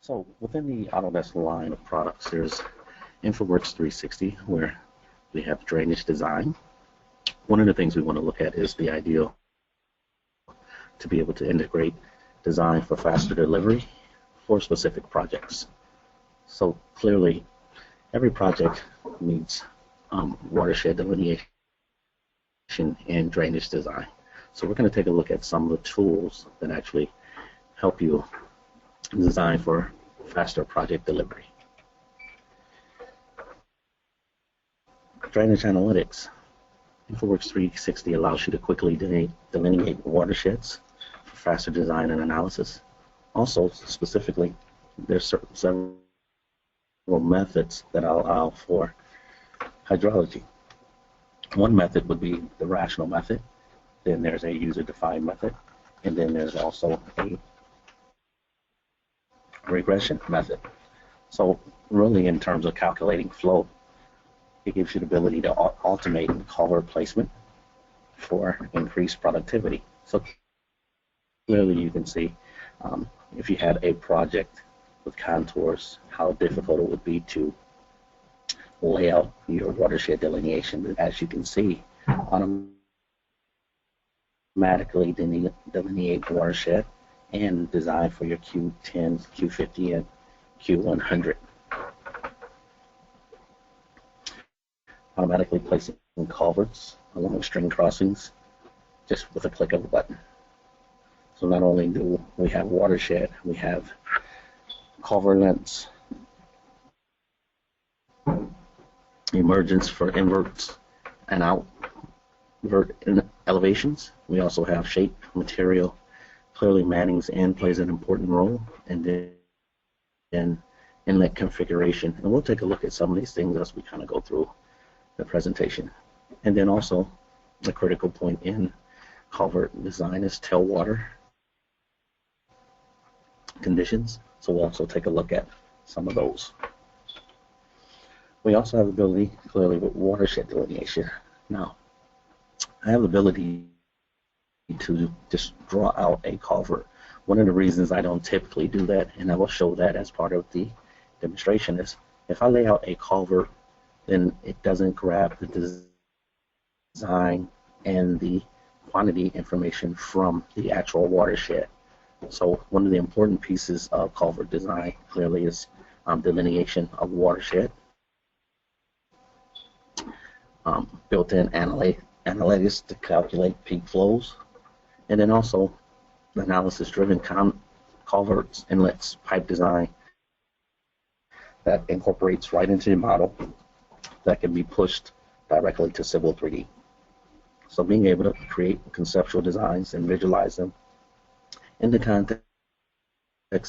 So within the Autodesk line of products, there's InfraWorks 360, where we have drainage design. One of the things we want to look at is the ideal to be able to integrate design for faster delivery for specific projects. So clearly, every project needs watershed delineation and drainage design. So we're going to take a look at some of the tools that actually help you design for faster project delivery. Drainage analytics. InfraWorks 360 allows you to quickly delineate watersheds for faster design and analysis. Also, specifically, there's several methods that allow for hydrology. One method would be the rational method. Then there's a user-defined method, and then there's also a regression method. So really, in terms of calculating flow, it gives you the ability to automate culvert placement for increased productivity. So clearly you can see if you had a project with contours, how difficult it would be to lay out your watershed delineation. As you can see, automatically delineate watershed and design for your Q10, Q50, and Q100. Automatically placing culverts along stream crossings just with a click of a button. So not only do we have watershed, we have culvert lengths, emergence for inverts and outvert elevations. We also have shape, material. Clearly, Manning's N plays an important role, and then inlet configuration. And we'll take a look at some of these things as we kind of go through the presentation. And then also, the critical point in culvert design is tailwater conditions. So we'll also take a look at some of those. We also have the ability, clearly, with watershed delineation. Now, I have the ability to just draw out a culvert. One of the reasons I don't typically do that, and I will show that as part of the demonstration, is if I lay out a culvert, then it doesn't grab the design and the quantity information from the actual watershed. So one of the important pieces of culvert design clearly is delineation of watershed, built-in analytics to calculate peak flows, and then also analysis-driven culverts, inlets, pipe design that incorporates right into the model that can be pushed directly to Civil 3D. So being able to create conceptual designs and visualize them in the context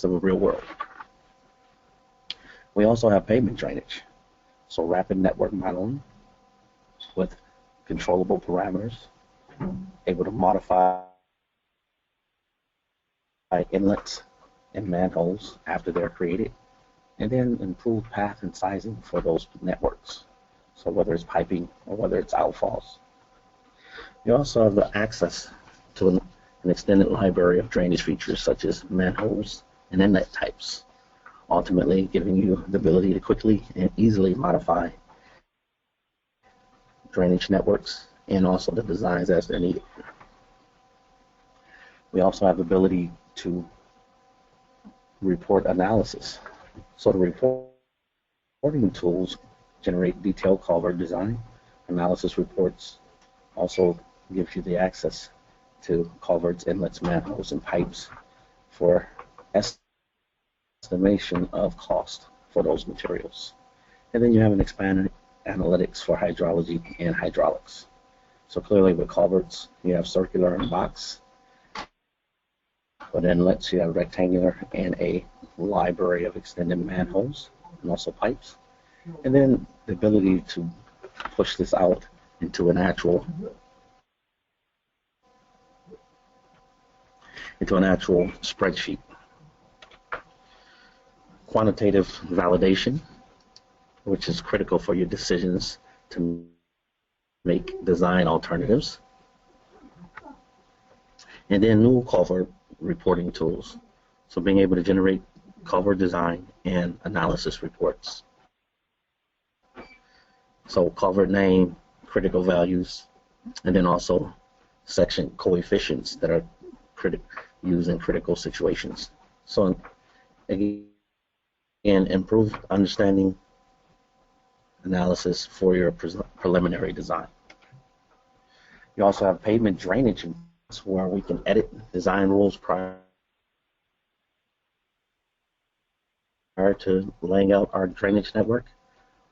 of a real world. We also have pavement drainage, so rapid network modeling with controllable parameters, able to modify inlets and manholes after they're created, and then improve path and sizing for those networks. So whether it's piping or whether it's outfalls. You also have the access to an extended library of drainage features such as manholes and inlet types, ultimately giving you the ability to quickly and easily modify drainage networks and also the designs as they're needed. We also have the ability to report analysis. So the reporting tools generate detailed culvert design. Analysis reports also gives you the access to culverts, inlets, manholes, and pipes for estimation of cost for those materials. And then you have an expanded analytics for hydrology and hydraulics. So clearly with culverts, you have circular and box. But inlets, you have rectangular and a library of extended manholes and also pipes. And then the ability to push this out into an actual spreadsheet. Quantitative validation, which is critical for your decisions to make design alternatives. And then new culvert reporting tools. So being able to generate cover design and analysis reports. So cover name, critical values, and then also section coefficients that are used in critical situations. So again, improved understanding analysis for your preliminary design. You also have pavement drainage, where we can edit design rules prior to laying out our drainage network.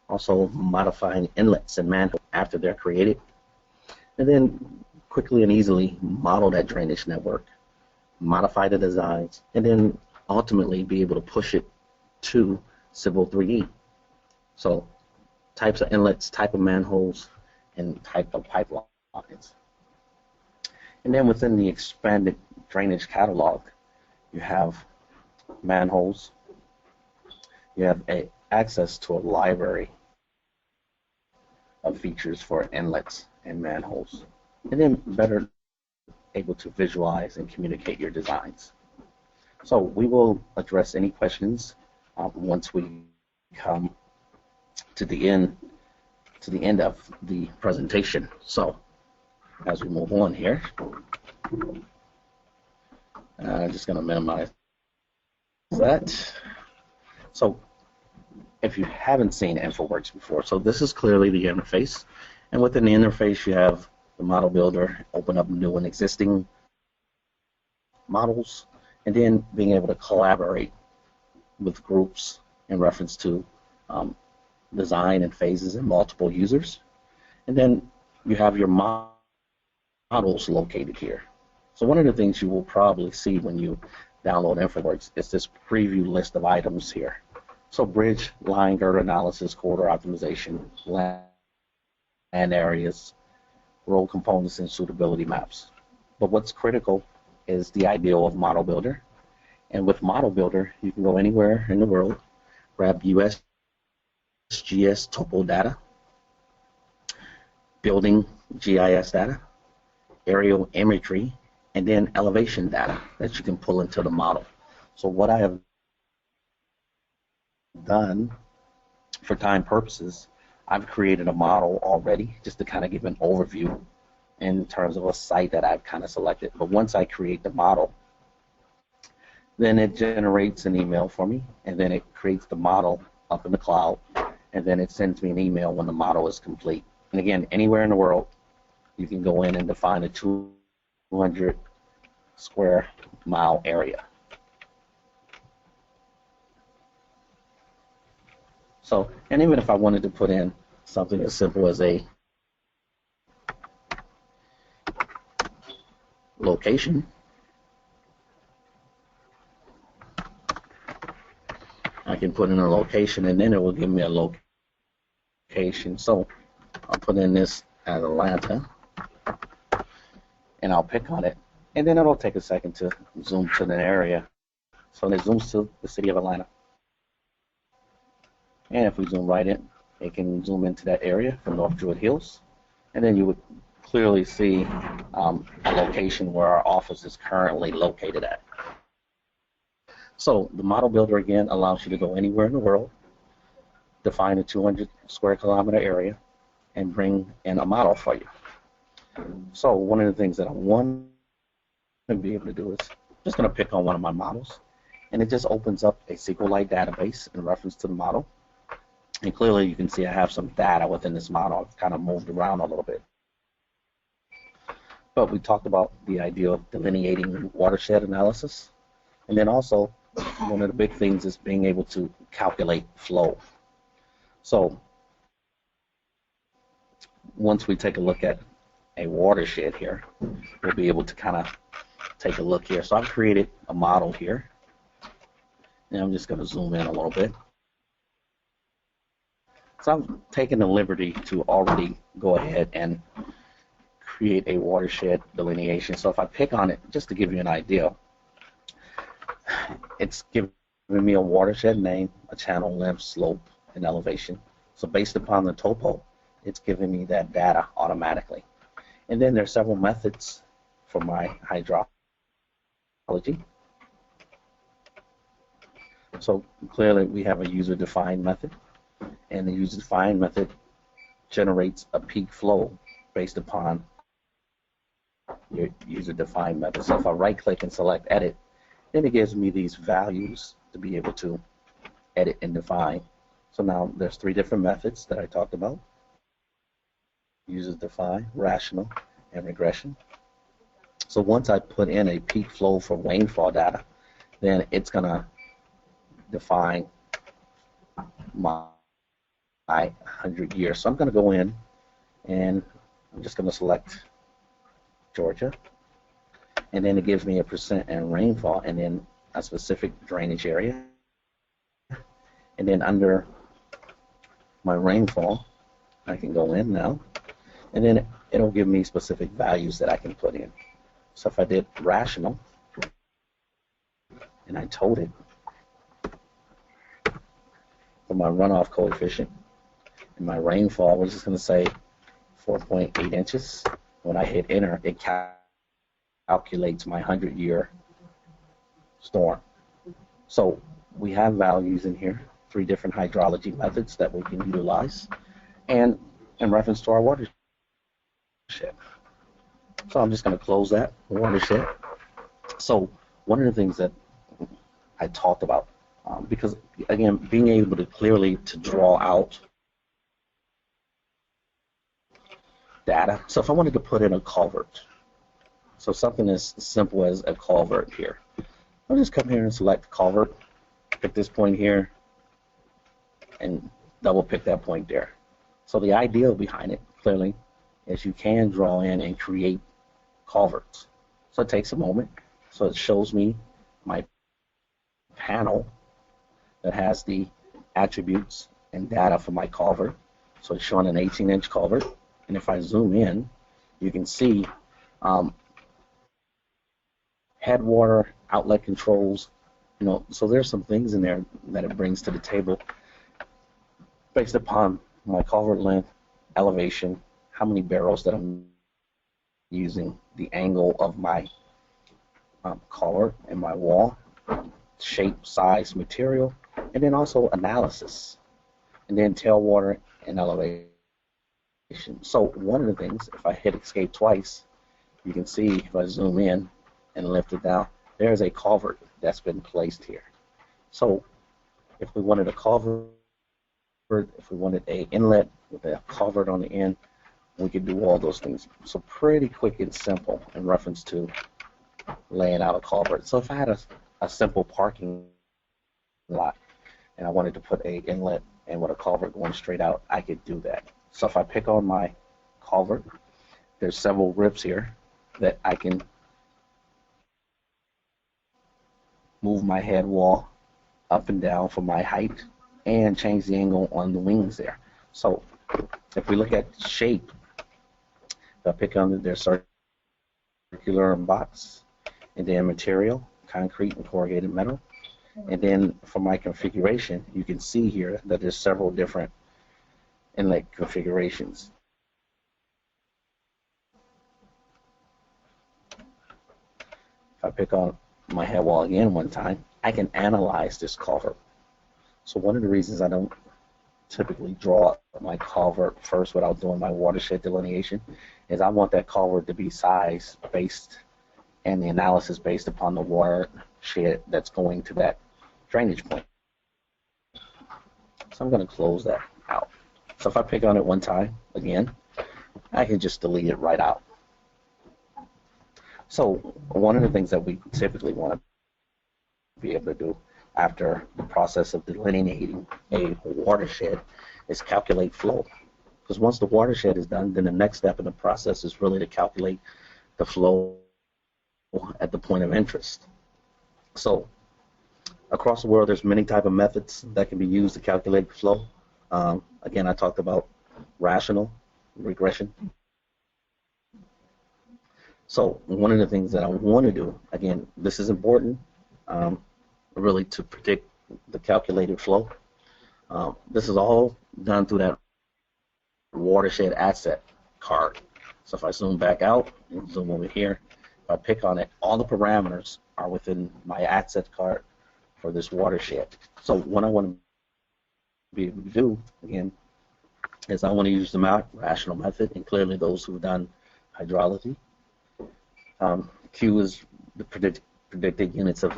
Also modifying inlets and manholes after they're created. And then quickly and easily model that drainage network, modify the designs, and then ultimately be able to push it to Civil 3D. So types of inlets, type of manholes, and type of pipelines. And then within the expanded drainage catalog, you have manholes, you have access to a library of features for inlets and manholes, and then better able to visualize and communicate your designs. So we will address any questions once we come to the end of the presentation. So as we move on here, I'm just going to minimize that. So if you haven't seen InfraWorks before, so this is clearly the interface, and within the interface you have the model builder, open up new and existing models, and then being able to collaborate with groups in reference to design and phases and multiple users. And then you have your models located here. So one of the things you will probably see when you download InfraWorks is this preview list of items here. So bridge, line, girder analysis, corridor optimization, land areas, road components, and suitability maps. But what's critical is the ideal of Model Builder. And with Model Builder, you can go anywhere in the world, grab USGS topo data, building GIS data, aerial imagery, and then elevation data that you can pull into the model. So what I have done for time purposes, I've created a model already just to kind of give an overview in terms of a site that I've kind of selected. But once I create the model, then it generates an email for me, and then it creates the model up in the cloud, and then it sends me an email when the model is complete. And again, anywhere in the world, you can go in and define a 200 square mile area. So, and even if I wanted to put in something as simple as a location, I can put in a location, and then it will give me a location. So I'll put in this as Atlanta, and I'll pick on it, and then it'll take a second to zoom to the area. So it zooms to the city of Atlanta. And if we zoom right in, it can zoom into that area from North Druid Hills. And then you would clearly see a location where our office is currently located at. So the model builder, again, allows you to go anywhere in the world, define a 200 square kilometer area, and bring in a model for you. So one of the things that I want to be able to do is just going to pick on one of my models, and it just opens up a SQLite database in reference to the model. And clearly you can see I have some data within this model. I've kind of moved around a little bit. But we talked about the idea of delineating watershed analysis. And then also, one of the big things is being able to calculate flow. So once we take a look at a watershed here, we'll be able to kind of take a look here. So I've created a model here. And I'm just going to zoom in a little bit. So I've taken the liberty to already go ahead and create a watershed delineation. So if I pick on it, just to give you an idea, it's giving me a watershed name, a channel length, slope, and elevation. So based upon the topo, it's giving me that data automatically. And then there are several methods for my hydrology. So clearly we have a user-defined method, and the user-defined method generates a peak flow based upon your user-defined method. So if I right-click and select edit, then it gives me these values to be able to edit and define. So now there's 3 different methods that I talked about: user-defined, rational, and regression. So once I put in a peak flow for rainfall data, then it's going to define my 100 years. So I'm going to go in and I'm just going to select Georgia, and then it gives me a percent and rainfall, and then a specific drainage area, and then under my rainfall I can go in now, and then it'll give me specific values that I can put in. So if I did rational and I told it for my runoff coefficient and my rainfall, we're just going to say 4.8 inches. When I hit enter, it calculates my 100-year storm. So we have values in here, 3 different hydrology methods that we can utilize, and in reference to our watershed. So I'm just going to close that watershed. So one of the things that I talked about, because again, being able to clearly to draw out data. So if I wanted to put in a culvert, so something as simple as a culvert here, I'll just come here and select culvert, pick this point here, and double pick that point there. So the idea behind it clearly is you can draw in and create culverts. So it takes a moment. So it shows me my panel that has the attributes and data for my culvert. So it's showing an 18-inch culvert. And if I zoom in, you can see headwater, outlet controls, so there's some things in there that it brings to the table based upon my culvert length, elevation, how many barrels that I'm using, the angle of my culvert and my wall, shape, size, material, and then also analysis, and then tailwater and elevation. So one of the things, if I hit escape twice, you can see if I zoom in and lift it down, there's a culvert that's been placed here. So if we wanted a culvert, if we wanted an inlet with a culvert on the end, we could do all those things. So pretty quick and simple in reference to laying out a culvert. So if I had a simple parking lot and I wanted to put an inlet and with a culvert going straight out, I could do that. So if I pick on my culvert, there's several rips here that I can move my head wall up and down for my height and change the angle on the wings there. So if we look at shape, if I pick on their circular and box, and then material, concrete and corrugated metal. And then for my configuration, you can see here that there's several different inlet configurations. If I pick on my head wall again one time, I can analyze this culvert. So one of the reasons I don't typically draw my culvert first without doing my watershed delineation is I want that culvert to be size based and the analysis based upon the watershed that's going to that drainage point. So I'm going to close that out. So if I pick on it one time again, I can just delete it right out. So one of the things that we typically want to be able to do after the process of delineating a watershed is calculate flow. Because once the watershed is done, then the next step in the process is really to calculate the flow at the point of interest. So across the world, there's many type of methods that can be used to calculate the flow. Again, I talked about rational, regression. So one of the things that I want to do, again, this is important, really to predict the calculated flow. This is all done through that watershed asset card. So if I zoom back out and zoom over here, if I pick on it, all the parameters are within my asset card for this watershed. So what I want to be able to do, again, is I want to use the rational method, and clearly those who've done hydrology. Q is the predicted units of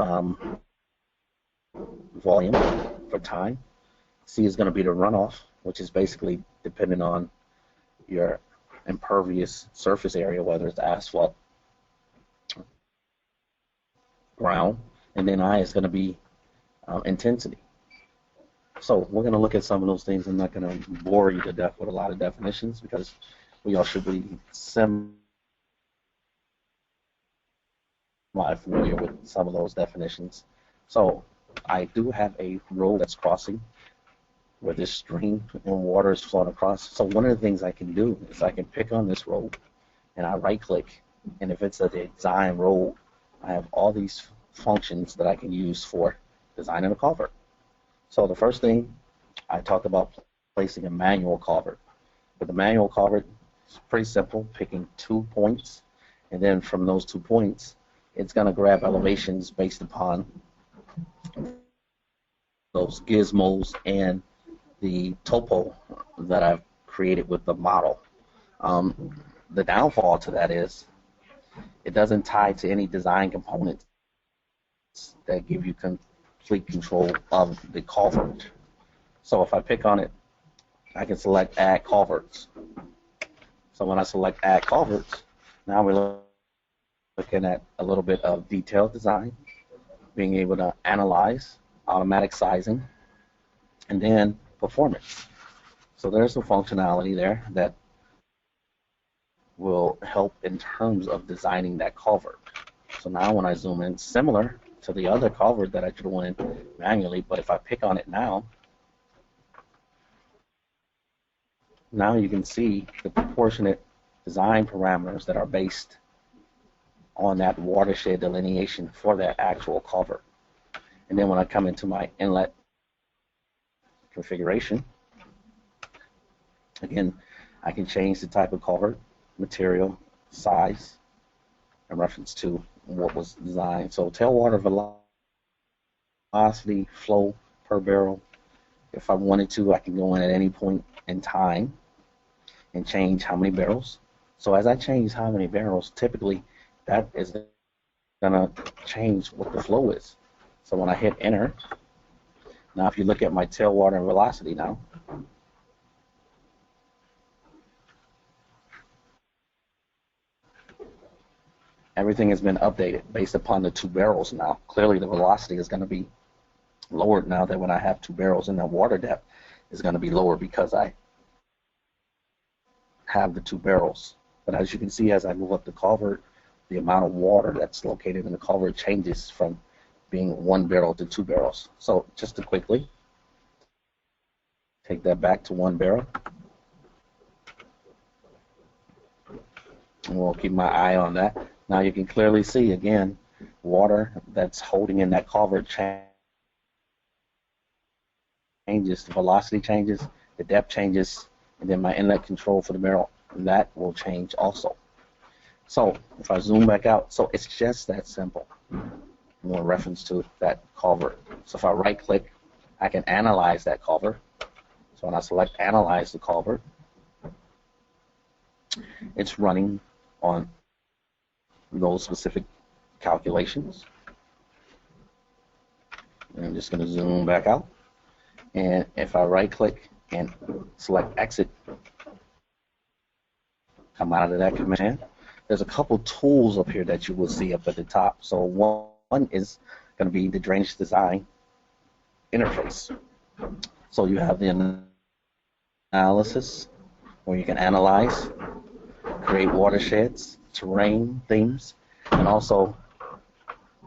volume for time. C is going to be the runoff, which is basically dependent on your impervious surface area, whether it's asphalt, ground, and then I is going to be intensity. So we're going to look at some of those things. I'm not going to bore you to death with a lot of definitions because we all should be semi-familiar with some of those definitions. So I do have a road that's crossing where this stream and water is flowing across. So one of the things I can do is I can pick on this road and I right-click, and if it's a design road, I have all these functions that I can use for designing a culvert. So the first thing I talked about placing a manual culvert. With the manual culvert, it's pretty simple, picking 2 points, and then from those 2 points, it's going to grab elevations based upon those gizmos and the topo that I've created with the model. The downfall to that is it doesn't tie to any design components that give you complete control of the culvert. So if I pick on it, I can select Add Culverts. So when I select Add Culverts, now we're looking at a little bit of detailed design, being able to analyze, automatic sizing, and then performance. So there's some functionality there that will help in terms of designing that culvert. So now when I zoom in, similar to the other culvert that I drew in manually, but if I pick on it now you can see the proportionate design parameters that are based on that watershed delineation for that actual culvert. And then when I come into my inlet configuration, again, I can change the type of culvert, material, size, in reference to what was designed. So tailwater velocity, flow per barrel. If I wanted to, I can go in at any point in time and change how many barrels. So as I change how many barrels, typically that is going to change what the flow is. So when I hit enter, now if you look at my tailwater and velocity now, everything has been updated based upon the 2 barrels now. Clearly the velocity is going to be lowered now that when I have 2 barrels, and the water depth is going to be lower because I have the 2 barrels. But as you can see, as I move up the culvert, the amount of water that's located in the culvert changes from being 1 barrel to 2 barrels. So just to quickly take that back to 1 barrel. And we'll keep my eye on that. Now you can clearly see, again, water that's holding in that culvert changes, the velocity changes, the depth changes, and then my inlet control for the barrel, that will change also. So if I zoom back out, so it's just that simple in reference to that culvert. So if I right click, I can analyze that culvert. So when I select analyze the culvert, it's running on those specific calculations. And I'm just going to zoom back out. And if I right click and select exit, come out of that command, there's a couple tools up here that you will see up at the top. So one is going to be the drainage design interface. So you have the analysis where you can analyze, create watersheds, terrain themes, and also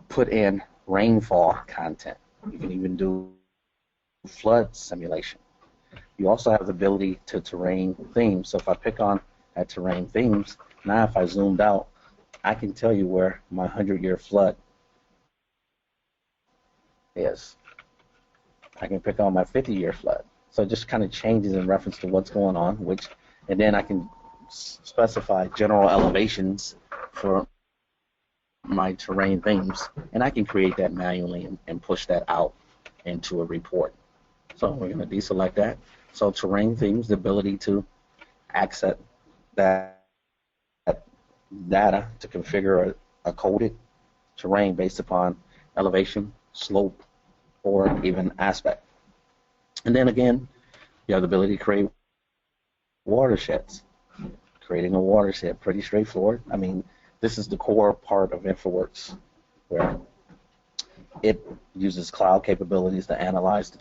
put in rainfall content. You can even do flood simulation. You also have the ability to terrain themes. So if I pick on at terrain themes, now if I zoomed out, I can tell you where my 100-year flood is. I can pick on my 50-year flood. So it just kind of changes in reference to what's going on, and then I can specify general elevations for my terrain themes, and I can create that manually and push that out into a report. So we're going to deselect that. So terrain themes, the ability to access that data to configure a coded terrain based upon elevation, slope, or even aspect. And then again, you have the ability to create watersheds. Creating a watershed, pretty straightforward. I mean, this is the core part of InfraWorks, where it uses cloud capabilities to analyze the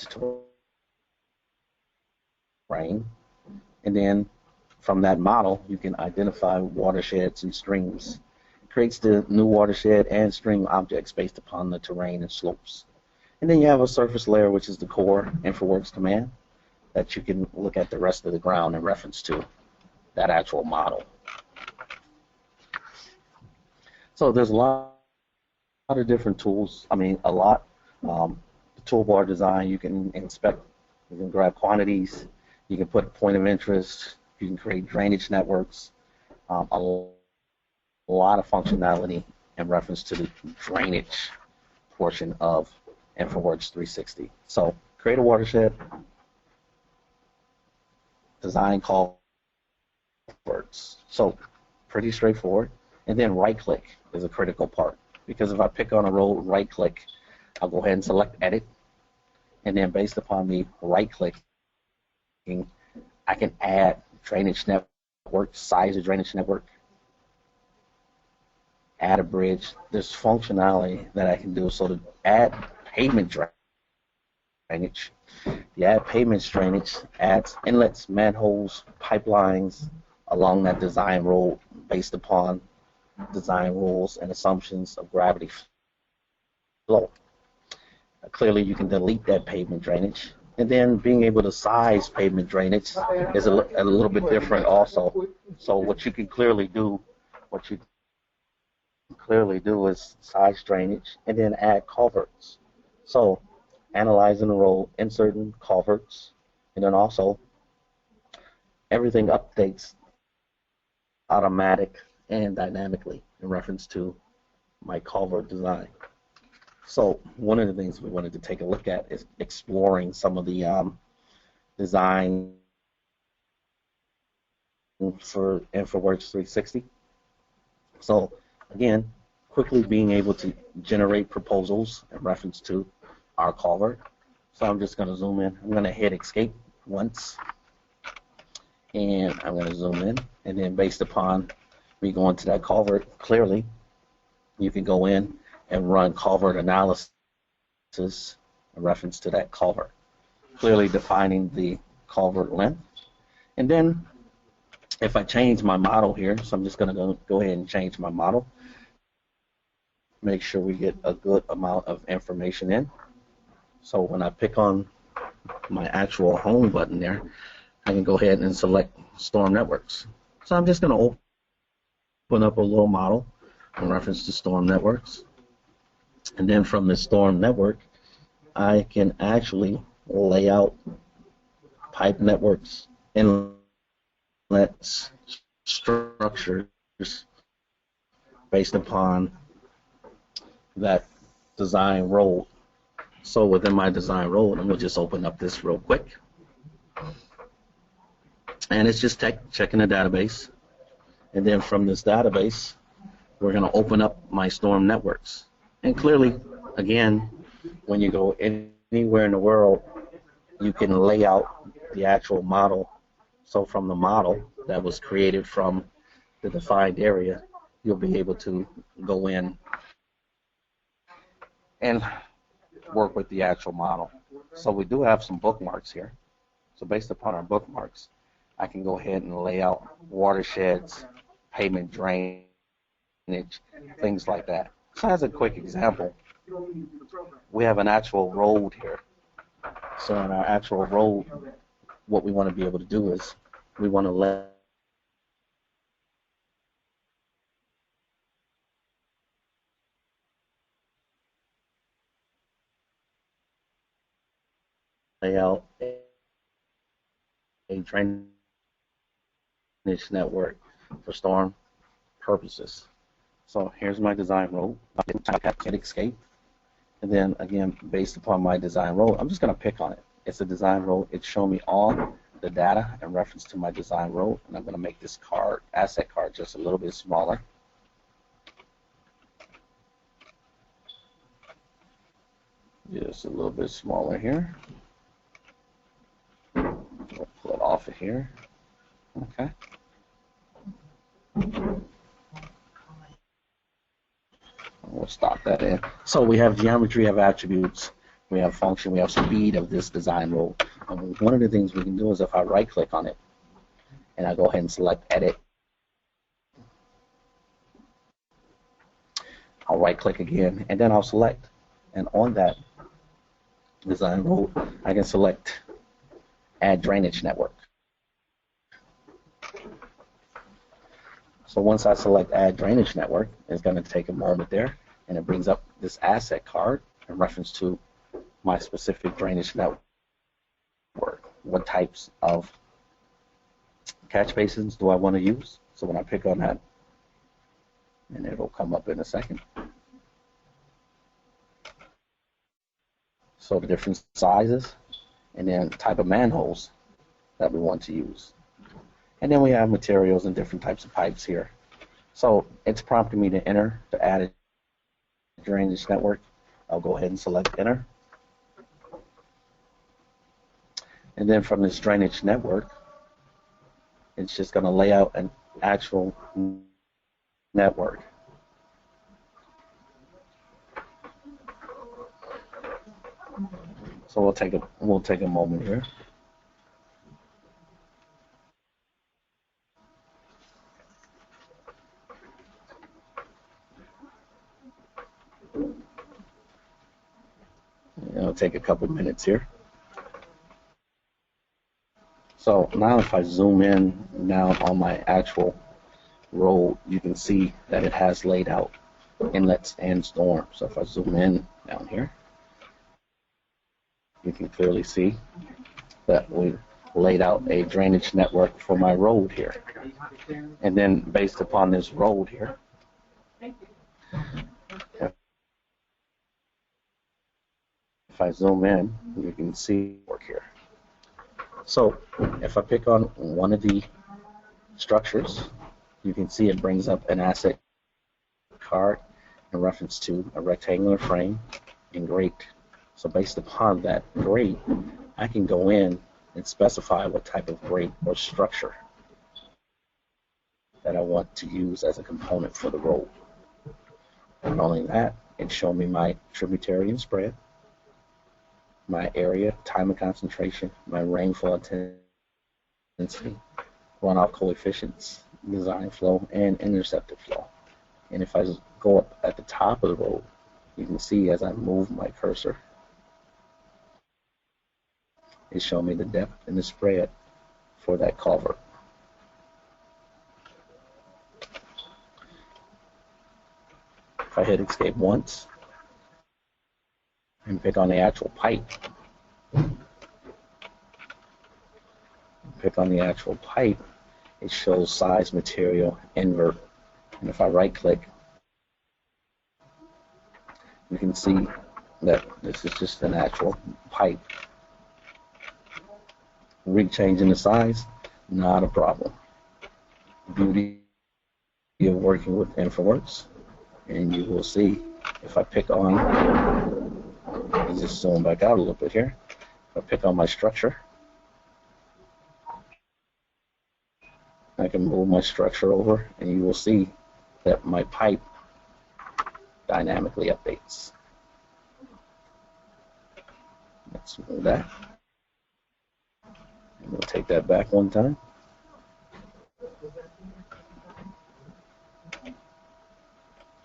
terrain, and then from that model, you can identify watersheds and streams. It creates the new watershed and stream objects based upon the terrain and slopes. And then you have a surface layer, which is the core InfraWorks command, that you can look at the rest of the ground in reference to that actual model. So there's a lot of different tools. I mean, a lot. The toolbar design, you can inspect, you can grab quantities, you can put a point of interest, you can create drainage networks, a lot of functionality in reference to the drainage portion of InfraWorks 360. So create a watershed, design culverts. So pretty straightforward. And then right-click is a critical part, because if I pick on a road, right-click, I'll go ahead and select Edit, and then based upon me right-clicking, I can add drainage network, size of drainage network, add a bridge. There's functionality that I can do. So to add pavement drainage, the add pavement drainage adds inlets, manholes, pipelines along that design road based upon design rules and assumptions of gravity flow. Clearly, you can delete that pavement drainage, and then being able to size pavement drainage is a little bit different also. So what you can clearly do, is size drainage and then add culverts. So analyzing the road, inserting culverts, and then also everything updates automatic and dynamically in reference to my culvert design. So one of the things we wanted to take a look at is exploring some of the design for InfraWorks 360. So again, quickly being able to generate proposals in reference to our culvert. So I'm just going to zoom in. I'm going to hit escape once, and I'm going to zoom in, and then based upon me going to that culvert, clearly you can go in and run culvert analysis in reference to that culvert, clearly defining the culvert length. And then if I change my model here, so I'm just going to go ahead and change my model, make sure we get a good amount of information in. So when I pick on my actual home button there, I can go ahead and select Storm Networks. So I'm just going to open up a little model in reference to Storm Networks. And then from the Storm Network, I can actually lay out pipe networks, inlets, structures based upon that design road. So within my design road, I'm going to just open up this real quick. And it's just checking the database. And then from this database, we're going to open up my Storm Networks. And clearly, again, when you go anywhere in the world, you can lay out the actual model. So from the model that was created from the defined area, you'll be able to go in and work with the actual model. So we do have some bookmarks here. So based upon our bookmarks, I can go ahead and lay out watersheds, pavement drainage, things like that. So as a quick example, we have an actual road here. So in our actual road, what we want to be able to do is we want to lay out a drainage network for storm purposes. So here's my design road. I hit escape. And then again, based upon my design road, I'm just going to pick on it. It's a design road. It's showing me all the data in reference to my design road. And I'm going to make this card, asset card, just a little bit smaller. Just a little bit smaller here. We'll pull it off of here. Okay. We'll stop that in. So we have geometry, we have attributes, we have function, we have speed of this design road. And one of the things we can do is if I right click on it and I go ahead and select edit, I'll right click again and then I'll select. And on that design road, I can select add drainage network. So once I select add drainage network, it's going to take a moment there, and it brings up this asset card in reference to my specific drainage network. What types of catch basins do I want to use? So when I pick on that, and it'll come up in a second. So the different sizes, and then type of manholes that we want to use. And then we have materials and different types of pipes here. So it's prompting me to enter to add a drainage network. I'll go ahead and select enter. And then from this drainage network, it's just going to lay out an actual network. So we'll take a moment here. It'll take a couple minutes here. So now if I zoom in now on my actual road, you can see that it has laid out inlets and storms. So if I zoom in down here, you can clearly see that we laid out a drainage network for my road here. And then based upon this road here, if I zoom in, you can see work here. So if I pick on one of the structures, you can see it brings up an asset card in reference to a rectangular frame and grate. So based upon that grate, I can go in and specify what type of grate or structure that I want to use as a component for the road. Not only that, it showed me my tributary and spread, my area, time of concentration, my rainfall intensity, runoff coefficients, design flow, and intercepted flow. And if I go up at the top of the road, you can see as I move my cursor, it shows me the depth and the spread for that culvert. If I hit escape once and pick on the actual pipe, it shows size, material, invert. And if I right click, you can see that this is just an actual pipe. Changing the size, not a problem. Beauty of working with InfraWorks, and you will see if I pick on, let's just zoom back out a little bit here. If I pick on my structure, I can move my structure over, and you will see that my pipe dynamically updates. Let's move that. And we'll take that back one time.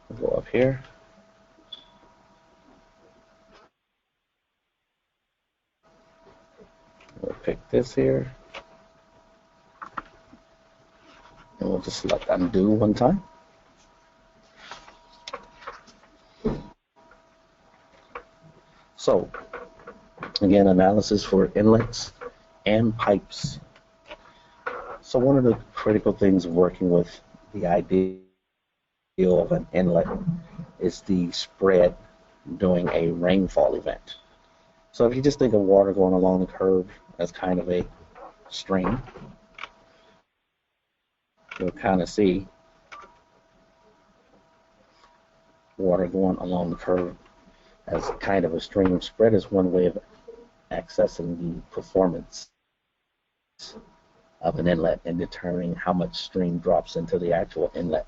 We'll go up here. We'll pick this here. And we'll just select undo one time. So, again, analysis for inlets and pipes. So one of the critical things of working with the idea of an inlet is the spread during a rainfall event. So if you just think of water going along the curve as kind of a stream, you'll kind of see water going along the curve as kind of a stream. Spread is one way of accessing the performance of an inlet and determining how much stream drops into the actual inlet,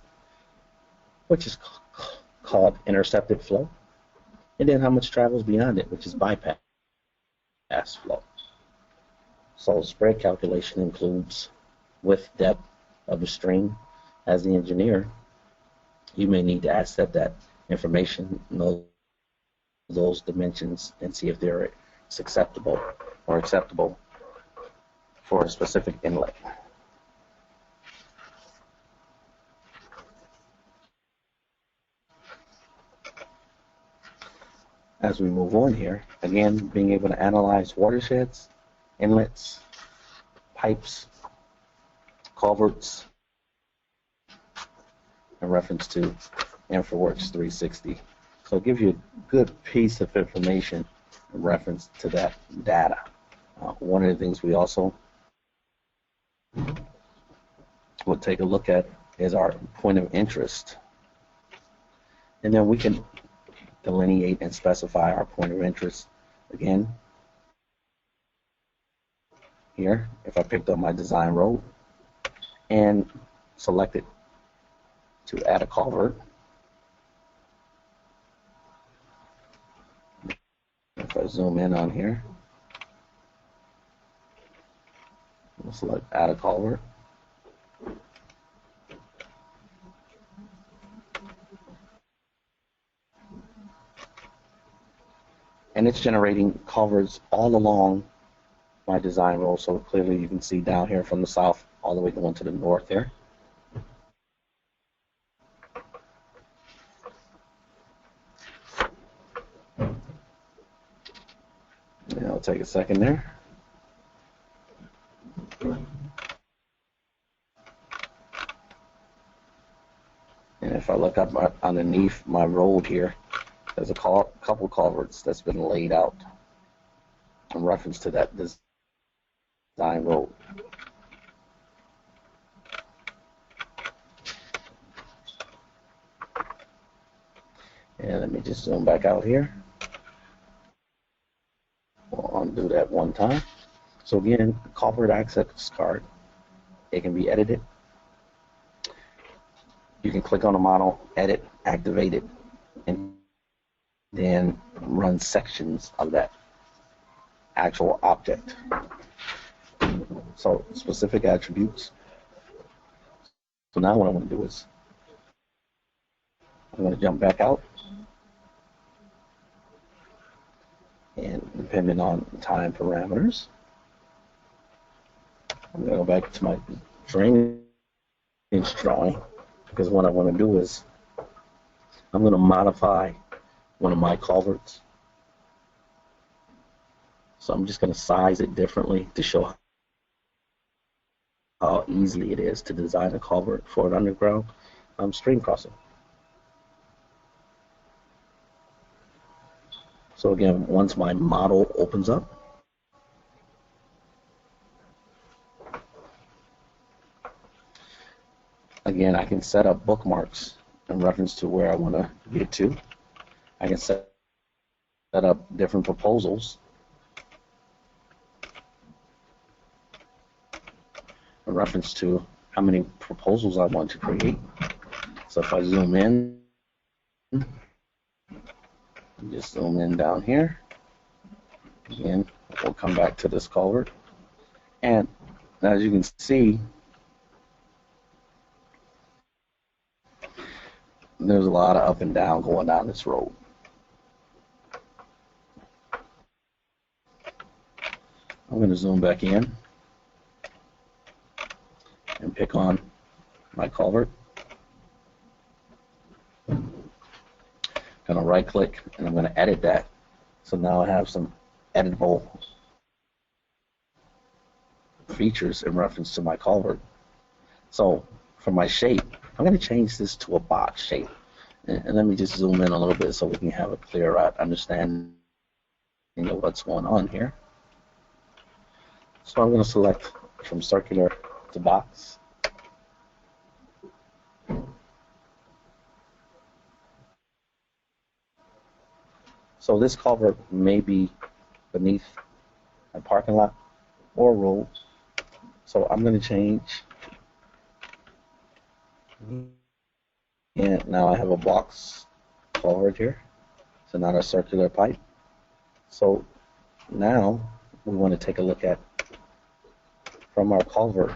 which is called intercepted flow, and then how much travels beyond it, which is bypass flow. So spread calculation includes width, depth of the stream. As the engineer, you may need to access that information, know those dimensions, and see if they're acceptable for a specific inlet. As we move on here, again, being able to analyze watersheds, inlets, pipes, culverts, in reference to InfraWorks 360. So it gives you a good piece of information in reference to that data. One of the things we also will take a look at is our point of interest. And then we can delineate and specify our point of interest. Again, here, if I picked up my design road and selected to add a culvert, if I zoom in on here, we'll select add a culvert. And it's generating culverts all along my design road. So clearly you can see down here from the south all the way going to the north there. And I'll take a second there. And if I look up underneath my road here, there's a couple culverts that's been laid out in reference to that design road. And let me just zoom back out here. We'll undo that one time. So again, culvert access card, it can be edited. You can click on the model, edit, activate it, and then run sections of that actual object. So specific attributes. So now what I want to do is I'm going to jump back out, and depending on time parameters, I'm going to go back to my drainage drawing, because what I want to do is I'm going to modify one of my culverts. So I'm just going to size it differently to show how easily it is to design a culvert for an underground stream crossing. So again, once my model opens up, again, I can set up bookmarks in reference to where I want to get to. I can set up different proposals in reference to how many proposals I want to create. So if I zoom in, just zoom in down here. Again, we'll come back to this culvert. And as you can see, there's a lot of up and down going down this road. I'm going to zoom back in and pick on my culvert. Going to right click and I'm going to edit that. So now I have some editable features in reference to my culvert. So for my shape, I'm going to change this to a box shape. And let me just zoom in a little bit so we can have a clearer understanding of what's going on here. So I'm going to select from circular to box. So this culvert may be beneath a parking lot or road. So I'm going to change. And now I have a box culvert here. So not a circular pipe. So now we want to take a look at from our culvert.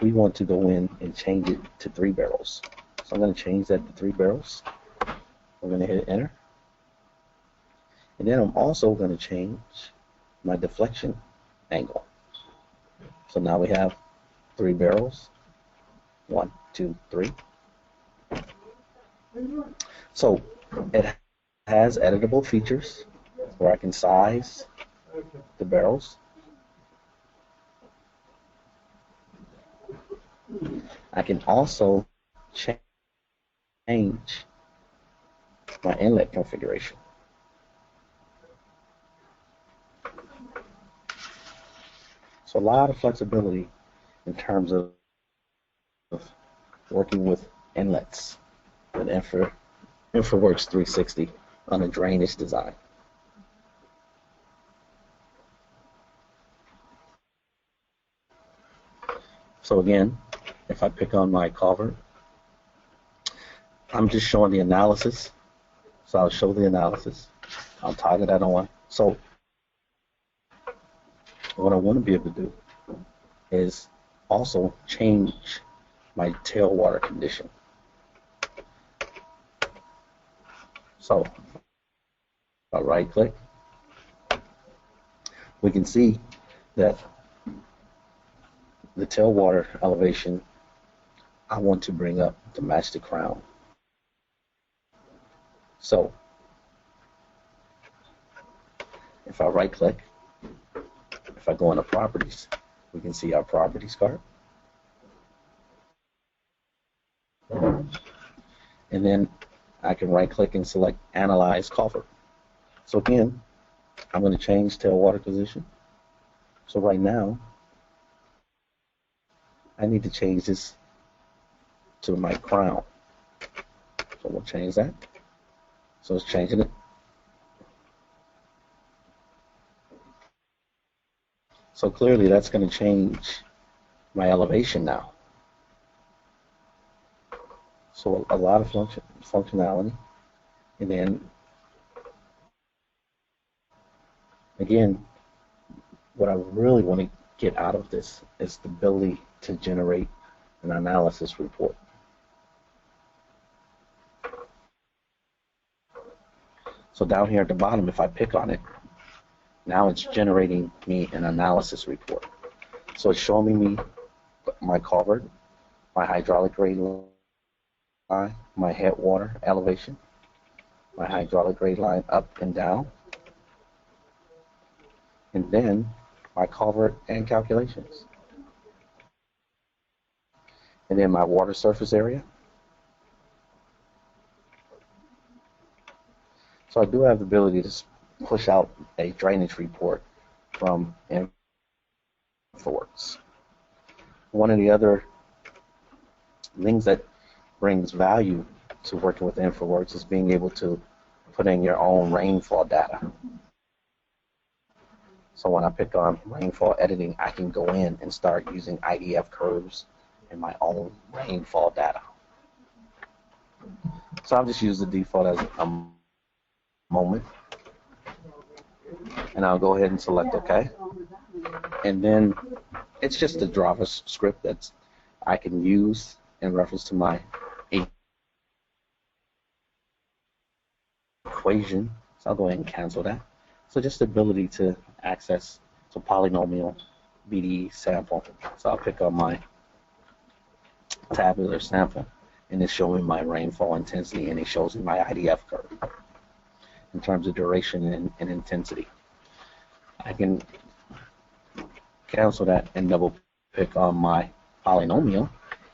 We want to go in and change it to 3 barrels. So I'm going to change that to 3 barrels. We're going to hit enter. And then I'm also going to change my deflection angle. So now we have 3 barrels. 1, 2, 3. So it has editable features where I can size the barrels. I can also change my inlet configuration. So a lot of flexibility in terms of working with inlets with InfraWorks 360 on a drainage design. So again, if I pick on my culvert, I'm just showing the analysis. So I'll show the analysis. I'll toggle that on. So what I want to be able to do is also change my tailwater condition. So I'll right click. We can see that the tailwater elevation I want to bring up to match the crown. So if I right click, if I go into properties, we can see our properties card. And then I can right click and select analyze culvert. So again, I'm going to change tailwater position. So right now, I need to change this to my crown. So we'll change that. So it's changing it. So clearly that's going to change my elevation now. So a lot of functionality. And then again, what I really want to get out of this is the ability to generate an analysis report. So down here at the bottom, if I pick on it, now it's generating me an analysis report. So it's showing me my culvert, my hydraulic grade line, my headwater elevation, my hydraulic grade line up and down, and then my culvert and calculations. And then my water surface area. So I do have the ability to push out a drainage report from InfraWorks. One of the other things that brings value to working with InfraWorks is being able to put in your own rainfall data. So when I pick on rainfall editing, I can go in and start using IDF curves in my own rainfall data. So I'll just use the default as a moment. And I'll go ahead and select OK. And then it's just a JavaScript that I can use in reference to my equation. So I'll go ahead and cancel that. So just the ability to access so polynomial BDE sample. So I'll pick on my tabular sample, and it's showing my rainfall intensity, and it shows me my IDF curve in terms of duration and intensity. I can cancel that and double pick on my polynomial,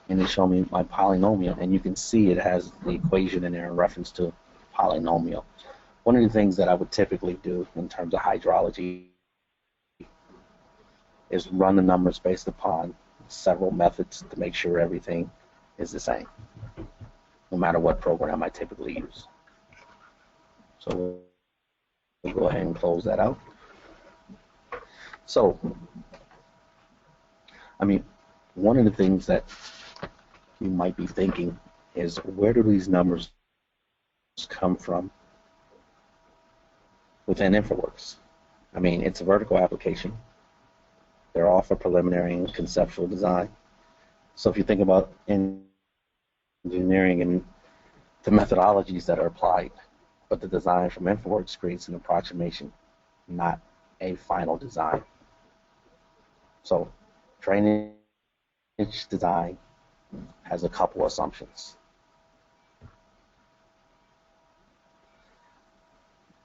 and it showed me my polynomial, and you can see it has the equation in there in reference to polynomial. One of the things that I would typically do in terms of hydrology is run the numbers based upon several methods to make sure everything is the same, no matter what program I typically use. So we'll go ahead and close that out. So, I mean, one of the things that you might be thinking is, where do these numbers come from within InfraWorks? I mean, it's a vertical application. They're all for preliminary and conceptual design. So if you think about engineering and the methodologies that are applied, but the design from InfraWorks creates an approximation, not a final design. So drainage design has a couple assumptions.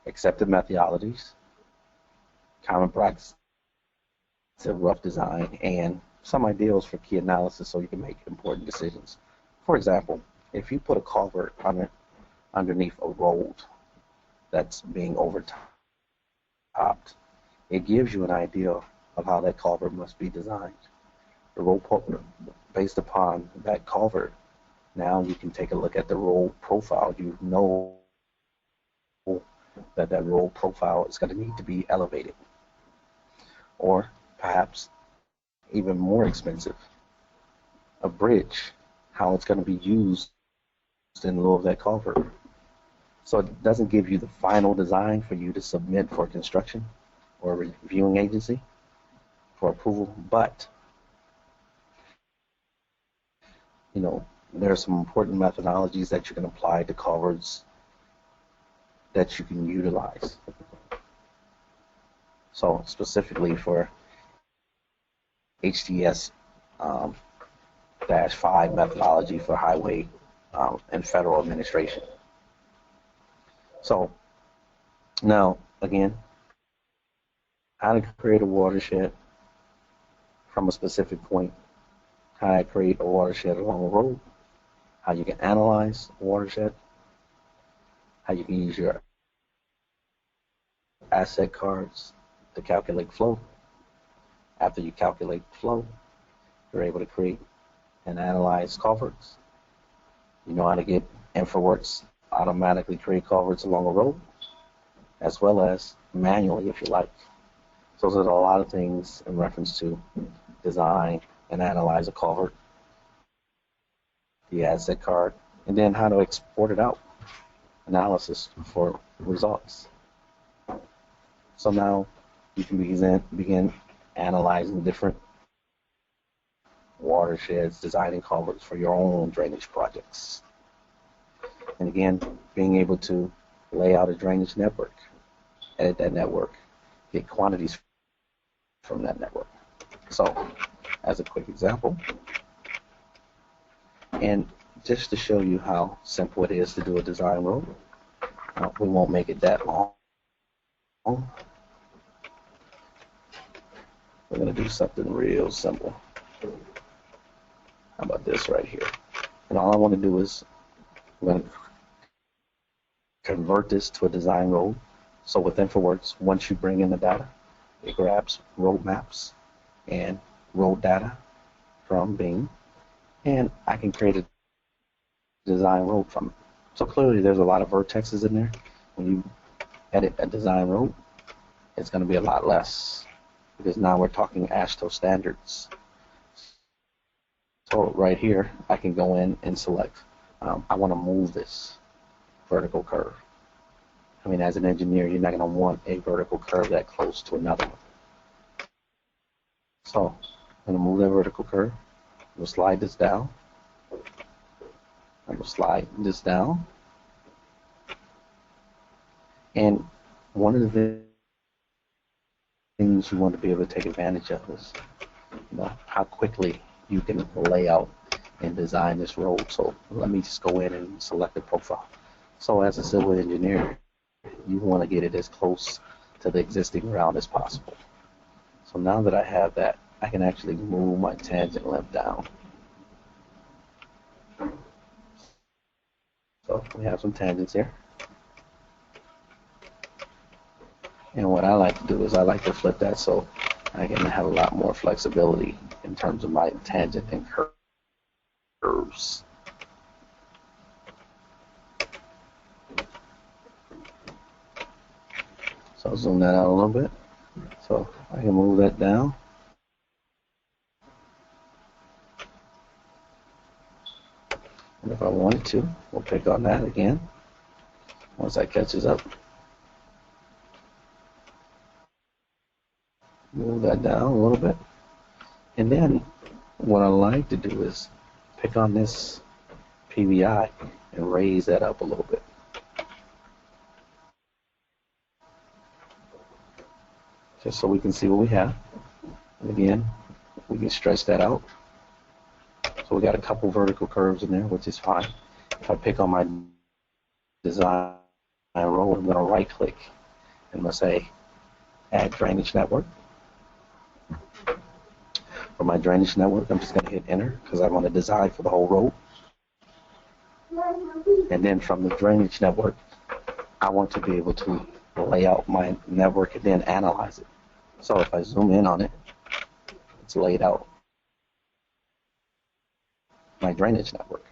Accepted methodologies, common practice, rough design, and some ideals for key analysis so you can make important decisions. For example, if you put a culvert underneath a road that's being overtopped, it gives you an idea of how that culvert must be designed. The road, based upon that culvert, now you can take a look at the road profile. You know that that road profile is going to need to be elevated, or perhaps even more expensive, a bridge, how it's going to be used in lieu of that culvert. So it doesn't give you the final design for you to submit for construction or a reviewing agency for approval, but you know, there are some important methodologies that you can apply to culverts that you can utilize. So specifically for HTS -5 methodology for highway and federal administration. So now again, how to create a watershed from a specific point, how to create a watershed along a road, how you can analyze a watershed, how you can use your asset cards to calculate flow. After you calculate flow, you're able to create and analyze culverts. You know how to get InfraWorks automatically create culverts along a road, as well as manually if you like. So there's a lot of things in reference to design and analyze a culvert, the asset card, and then how to export it out, analysis for results. So now you can begin analyzing different watersheds, designing culverts for your own drainage projects. And again, being able to lay out a drainage network, edit that network, get quantities from that network. So, as a quick example, and just to show you how simple it is to do a design road, we won't make it that long. We're going to do something real simple. How about this right here? And all I want to do is I'm going to convert this to a design road. So with InfraWorks, once you bring in the data, it grabs road maps and road data from Bing, and I can create a design road from it. So clearly there's a lot of vertexes in there. When you edit a design road, it's going to be a lot less, because now we're talking AASHTO standards. So right here, I can go in and select, I want to move this vertical curve. I mean, as an engineer, you're not going to want a vertical curve that close to another one. So I'm going to move that vertical curve. I'm going to slide this down. I'm going to slide this down. And one of the things you want to be able to take advantage of is, you know, how quickly you can lay out and design this road. So let me just go in and select the profile. So as a civil engineer, you want to get it as close to the existing route as possible. So now that I have that, I can actually move my tangent length down. So we have some tangents here. And what I like to do is I like to flip that so I can have a lot more flexibility in terms of my tangent and curves. So I'll zoom that out a little bit. So I can move that down. And if I wanted to, we'll pick on that again once that catches up. Move that down a little bit. And then what I like to do is pick on this PVI and raise that up a little bit. Just so we can see what we have. And again, we can stretch that out. So we got a couple vertical curves in there, which is fine. If I pick on my design row, I'm going to right click and I'm going to say add drainage network. For my drainage network, I'm just going to hit enter because I want to design for the whole road. And then from the drainage network, I want to be able to lay out my network and then analyze it. So if I zoom in on it, it's laid out my drainage network.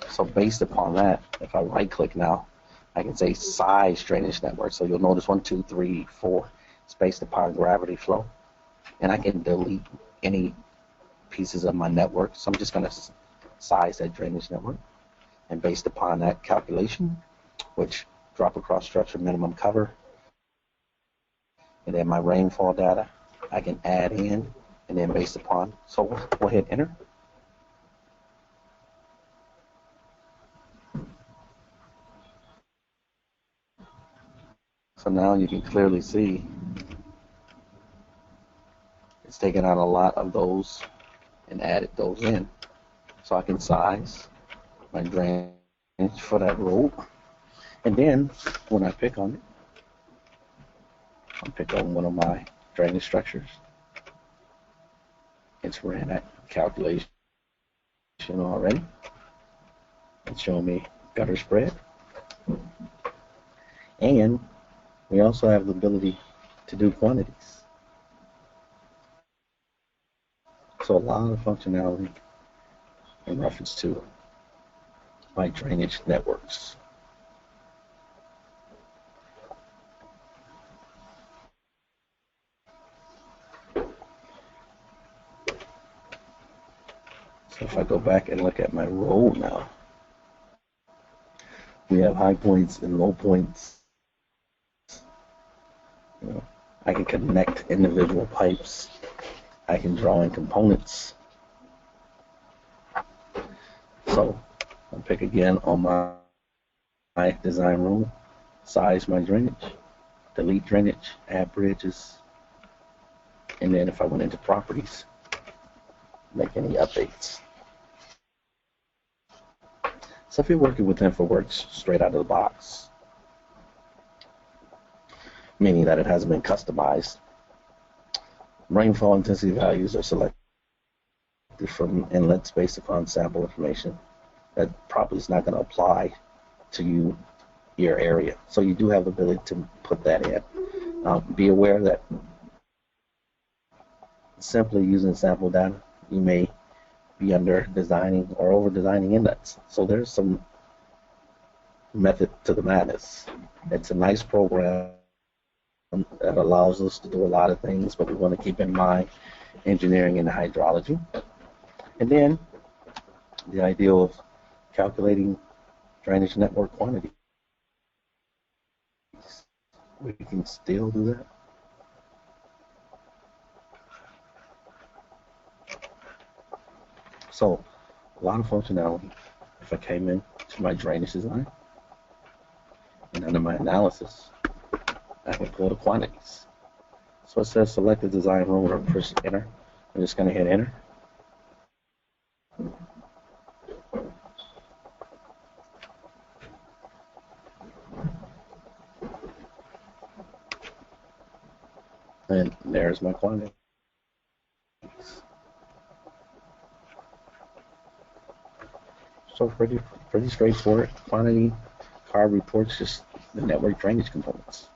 So based upon that, if I right click now, I can say size drainage network. So you'll notice 1, 2, 3, 4. It's based upon gravity flow. And I can delete any pieces of my network. So I'm just going to size that drainage network. And based upon that calculation, which drop across structure minimum cover, and then my rainfall data, I can add in, and then based upon, so we'll hit enter. So now you can clearly see it's taken out a lot of those and added those in. So I can size my drainage for that road. And then when I pick on it, I'll pick on one of my drainage structures. It's ran that calculation already. It's showing me gutter spread. And we also have the ability to do quantities. So a lot of functionality in reference to my drainage networks. So if I go back and look at my road now, we have high points and low points. You know, I can connect individual pipes. I can draw in components. So I'll pick again on my design rule, size my drainage, delete drainage, add bridges, and then if I went into properties, make any updates. So if you're working with InfraWorks straight out of the box, meaning that it hasn't been customized, rainfall intensity values are selected from inlets based upon sample information that probably is not going to apply to your area. So you do have the ability to put that in. Be aware that simply using sample data, you may be under designing or over designing inlets. So there's some method to the madness. It's a nice program that allows us to do a lot of things, but we want to keep in mind engineering and hydrology. And then the idea of calculating drainage network quantities. We can still do that. So a lot of functionality. If I came in to my drainage design and under my analysis, I can pull the quantities. So it says select the design rule or push enter. I'm just going to hit enter. And there's my quantity. also pretty straightforward. Quantity card reports just the network drainage components.